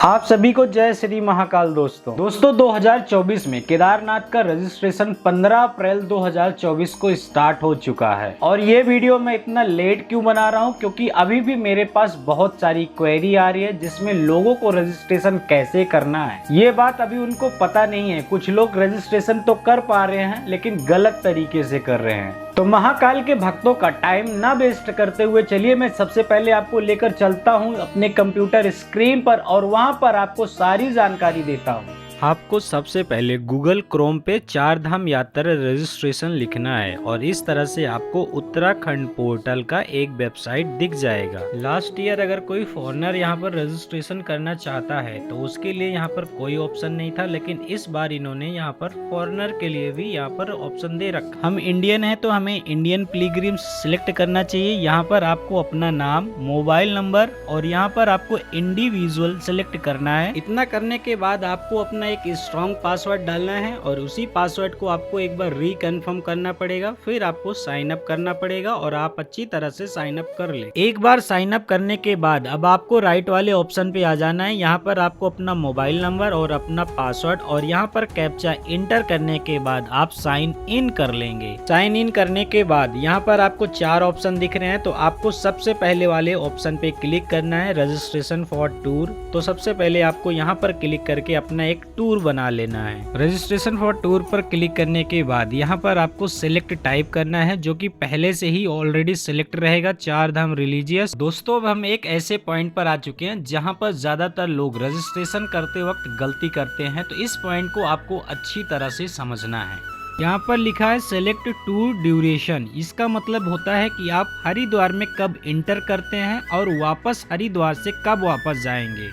आप सभी को जय श्री महाकाल। दोस्तों 2024 में केदारनाथ का रजिस्ट्रेशन 15 अप्रैल 2024 को स्टार्ट हो चुका है। और ये वीडियो मैं इतना लेट क्यों बना रहा हूँ, क्योंकि अभी भी मेरे पास बहुत सारी क्वेरी आ रही है जिसमें लोगों को रजिस्ट्रेशन कैसे करना है ये बात अभी उनको पता नहीं है। कुछ लोग रजिस्ट्रेशन तो कर पा रहे हैं लेकिन गलत तरीके से कर रहे हैं। तो महाकाल के भक्तों का टाइम ना वेस्ट करते हुए चलिए मैं सबसे पहले आपको लेकर चलता हूं अपने कंप्यूटर स्क्रीन पर और वहां पर आपको सारी जानकारी देता हूं। आपको सबसे पहले गूगल क्रोम पे चार धाम यात्रा रजिस्ट्रेशन लिखना है और इस तरह से आपको उत्तराखंड पोर्टल का एक वेबसाइट दिख जाएगा। लास्ट ईयर अगर कोई फॉरेनर यहाँ पर रजिस्ट्रेशन करना चाहता है तो उसके लिए यहाँ पर कोई ऑप्शन नहीं था, लेकिन इस बार इन्होंने यहाँ पर फॉरेनर के लिए भी यहाँ पर ऑप्शन दे रखा। हम इंडियन है तो हमें इंडियन पिलग्रिम सिलेक्ट करना चाहिए। यहाँ पर आपको अपना नाम, मोबाइल नंबर और यहाँ पर आपको इंडिविजुअल सिलेक्ट करना है। इतना करने के बाद आपको अपना एक स्ट्रॉन्ग पासवर्ड डालना है और उसी पासवर्ड को आपको एक बार रिकन्फर्म करना पड़ेगा। फिर आपको साइन अप करना पड़ेगा और आप अच्छी तरह से साइन अप कर ले। एक बार साइन अप करने के बाद अब आपको राइट वाले ऑप्शन पे आ जाना है। यहाँ पर आपको अपना मोबाइल नंबर और अपना पासवर्ड और यहाँ पर कैप्चा इंटर करने के बाद आप साइन इन कर लेंगे। साइन इन करने के बाद यहाँ पर आपको चार ऑप्शन दिख रहे हैं, तो आपको सबसे पहले वाले ऑप्शन पे क्लिक करना है, रजिस्ट्रेशन फॉर टूर। तो सबसे पहले आपको यहाँ पर क्लिक करके अपना एक टूर बना लेना है। रजिस्ट्रेशन फॉर टूर पर क्लिक करने के बाद यहाँ पर आपको सिलेक्ट टाइप करना है, जो कि पहले से ही ऑलरेडी सिलेक्ट रहेगा, चार धाम रिलीजियस। दोस्तों अब हम एक ऐसे पॉइंट पर आ चुके हैं जहाँ पर ज्यादातर लोग रजिस्ट्रेशन करते वक्त गलती करते हैं, तो इस पॉइंट को आपको अच्छी तरह से समझना है। यहाँ पर लिखा है सिलेक्ट टूर ड्यूरेशन। इसका मतलब होता है कि आप हरिद्वार में कब इंटर करते हैं और वापस हरिद्वार से कब वापस जाएंगे,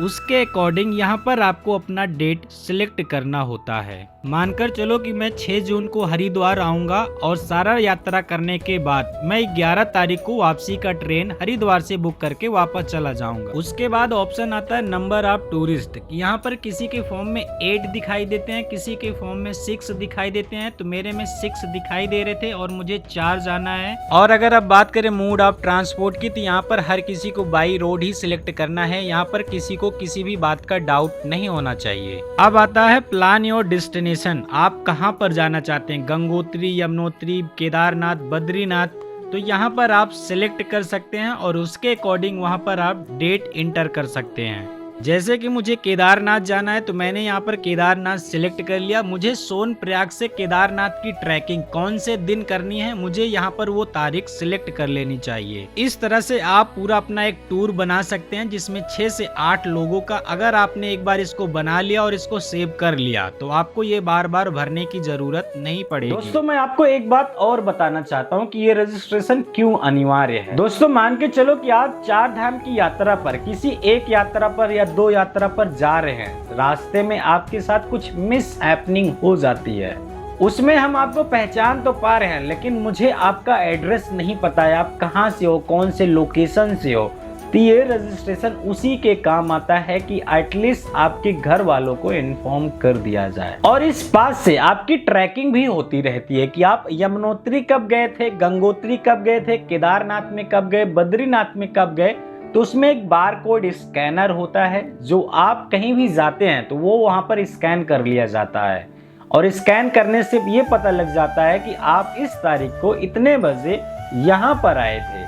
उसके अकॉर्डिंग यहाँ पर आपको अपना डेट सिलेक्ट करना होता है। मानकर चलो कि मैं 6 जून को हरिद्वार आऊंगा और सारा यात्रा करने के बाद मैं 11 तारीख को वापसी का ट्रेन हरिद्वार से बुक करके वापस चला जाऊंगा। उसके बाद ऑप्शन आता है नंबर ऑफ टूरिस्ट। यहाँ पर किसी के फॉर्म में 8 दिखाई देते हैं, किसी के फॉर्म में 6 दिखाई देते हैं, तो मेरे में 6 दिखाई दे रहे थे और मुझे 4 जाना है। और अगर अब बात करें मोड ऑफ ट्रांसपोर्ट की, तो यहाँ पर हर किसी को बाई रोड ही सिलेक्ट करना है। यहाँ पर किसी को किसी भी बात का डाउट नहीं होना चाहिए। अब आता है प्लान योर डेस्टिनेशन। आप कहां पर जाना चाहते हैं, गंगोत्री, यमुनोत्री, केदारनाथ, बद्रीनाथ, तो यहाँ पर आप सिलेक्ट कर सकते हैं और उसके अकॉर्डिंग वहां पर आप डेट इंटर कर सकते हैं। जैसे कि मुझे केदारनाथ जाना है तो मैंने यहाँ पर केदारनाथ सिलेक्ट कर लिया। मुझे सोनप्रयाग से केदारनाथ की ट्रैकिंग कौन से दिन करनी है, मुझे यहाँ पर वो तारीख सिलेक्ट कर लेनी चाहिए। इस तरह से आप पूरा अपना एक टूर बना सकते हैं जिसमें 6 से 8 लोगों का, अगर आपने एक बार इसको बना लिया और इसको सेव कर लिया तो आपको ये बार बार भरने की जरूरत नहीं पड़ेगी। दोस्तों मैं आपको एक बात और बताना चाहता हूँ कि ये रजिस्ट्रेशन क्यों अनिवार्य है। दोस्तों मान के चलो कि आप 4 धाम की यात्रा पर, किसी एक यात्रा पर या 2 यात्रा पर जा रहे हैं, रास्ते में आपके साथ कुछ मिस हैपनिंग हो जाती है। उसमें हम आपको पहचान तो पा रहे हैं लेकिन मुझे आपका एड्रेस नहीं पता है, आप कहां से हो, कौन से लोकेशन से हो, तो ये रजिस्ट्रेशन उसी के काम आता है कि एटलीस्ट आपके घर वालों को इन्फॉर्म कर दिया जाए। और इस बात से आपकी ट्रैकिंग भी होती रहती है कि आप यमुनोत्री कब गए थे, गंगोत्री कब गए थे, केदारनाथ में कब गए, बद्रीनाथ में कब गए। तो उसमें एक बारकोड स्कैनर होता है, जो आप कहीं भी जाते हैं तो वो वहां पर स्कैन कर लिया जाता है और स्कैन करने से ये पता लग जाता है कि आप इस तारीख को इतने बजे यहाँ पर आए थे।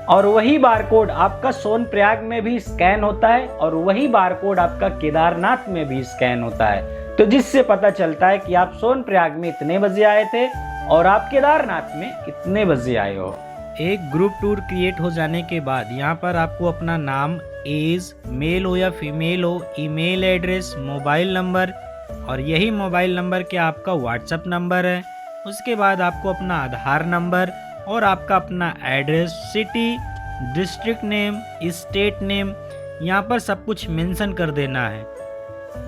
और वही बारकोड आपका सोनप्रयाग में भी स्कैन होता है और वही बारकोड आपका केदारनाथ में भी स्कैन होता है, तो जिससे पता चलता है कि आप सोनप्रयाग में इतने बजे आए थे और आप केदारनाथ में इतने बजे आए हो। एक ग्रुप टूर क्रिएट हो जाने के बाद यहाँ पर आपको अपना नाम, एज, मेल हो या फीमेल हो, ईमेल एड्रेस, मोबाइल नंबर और यही मोबाइल नंबर के आपका व्हाट्सएप नंबर है। उसके बाद आपको अपना आधार नंबर और आपका अपना address, city, district name, state name, यहाँ पर सब कुछ मेंशन कर देना है।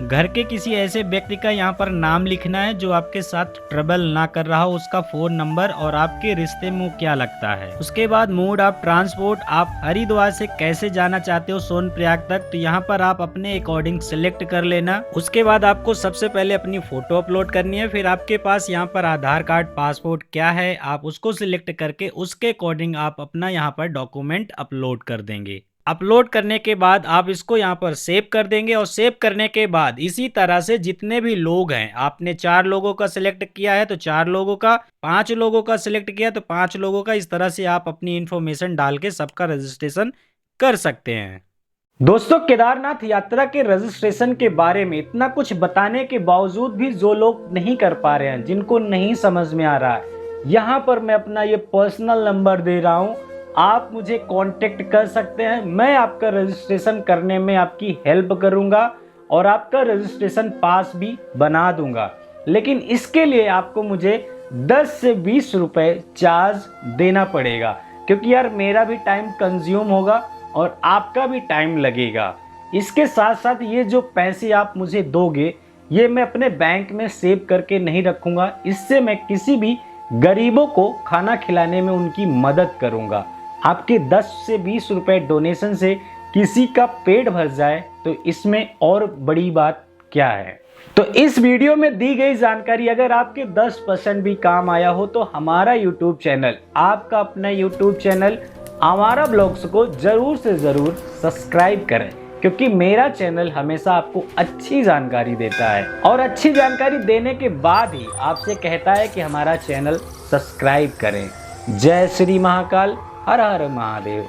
घर के किसी ऐसे व्यक्ति का यहाँ पर नाम लिखना है जो आपके साथ ट्रबल ना कर रहा हो, उसका फोन नंबर और आपके रिश्ते में वो क्या लगता है। उसके बाद मोड ऑफ ट्रांसपोर्ट, आप हरिद्वार से कैसे जाना चाहते हो सोनप्रयाग तक, तो यहाँ पर आप अपने अकॉर्डिंग सिलेक्ट कर लेना। उसके बाद आपको सबसे पहले अपनी फोटो अपलोड करनी है, फिर आपके पास यहाँ पर आधार कार्ड, पासपोर्ट क्या है आप उसको सिलेक्ट करके उसके अकॉर्डिंग आप अपना यहाँ पर डॉक्यूमेंट अपलोड कर देंगे। अपलोड करने के बाद आप इसको यहाँ पर सेव कर देंगे और सेव करने के बाद इसी तरह से जितने भी लोग हैं, आपने 4 लोगों का सिलेक्ट किया है तो 4 लोगों का, 5 लोगों का सिलेक्ट किया तो 5 लोगों का, इस तरह से आप अपनी इंफॉर्मेशन डाल के सबका रजिस्ट्रेशन कर सकते हैं। दोस्तों, केदारनाथ यात्रा के रजिस्ट्रेशन के बारे में इतना कुछ बताने के बावजूद भी जो लोग नहीं कर पा रहे हैं, जिनको नहीं समझ में आ रहा है, यहाँ पर मैं अपना ये पर्सनल नंबर दे रहा हूँ, आप मुझे कांटेक्ट कर सकते हैं। मैं आपका रजिस्ट्रेशन करने में आपकी हेल्प करूंगा और आपका रजिस्ट्रेशन पास भी बना दूंगा। लेकिन इसके लिए आपको मुझे 10 से 20 रुपए चार्ज देना पड़ेगा, क्योंकि यार मेरा भी टाइम कंज्यूम होगा और आपका भी टाइम लगेगा। इसके साथ साथ ये जो पैसे आप मुझे दोगे, ये मैं अपने बैंक में सेव करके नहीं रखूंगा। इससे मैं किसी भी गरीबों को खाना खिलाने में उनकी मदद करूंगा। आपके 10 से 20 रुपए डोनेशन से किसी का पेट भर जाए तो इसमें और बड़ी बात क्या है। तो इस वीडियो में दी गई जानकारी अगर आपके 10% भी काम आया हो तो हमारा YouTube चैनल, आपका अपना YouTube चैनल हमारा ब्लॉग्स को जरूर से जरूर सब्सक्राइब करें, क्योंकि मेरा चैनल हमेशा आपको अच्छी जानकारी देता है और अच्छी जानकारी देने के बाद ही आपसे कहता है कि हमारा चैनल सब्सक्राइब करें। जय श्री महाकाल, हर हर महादेव।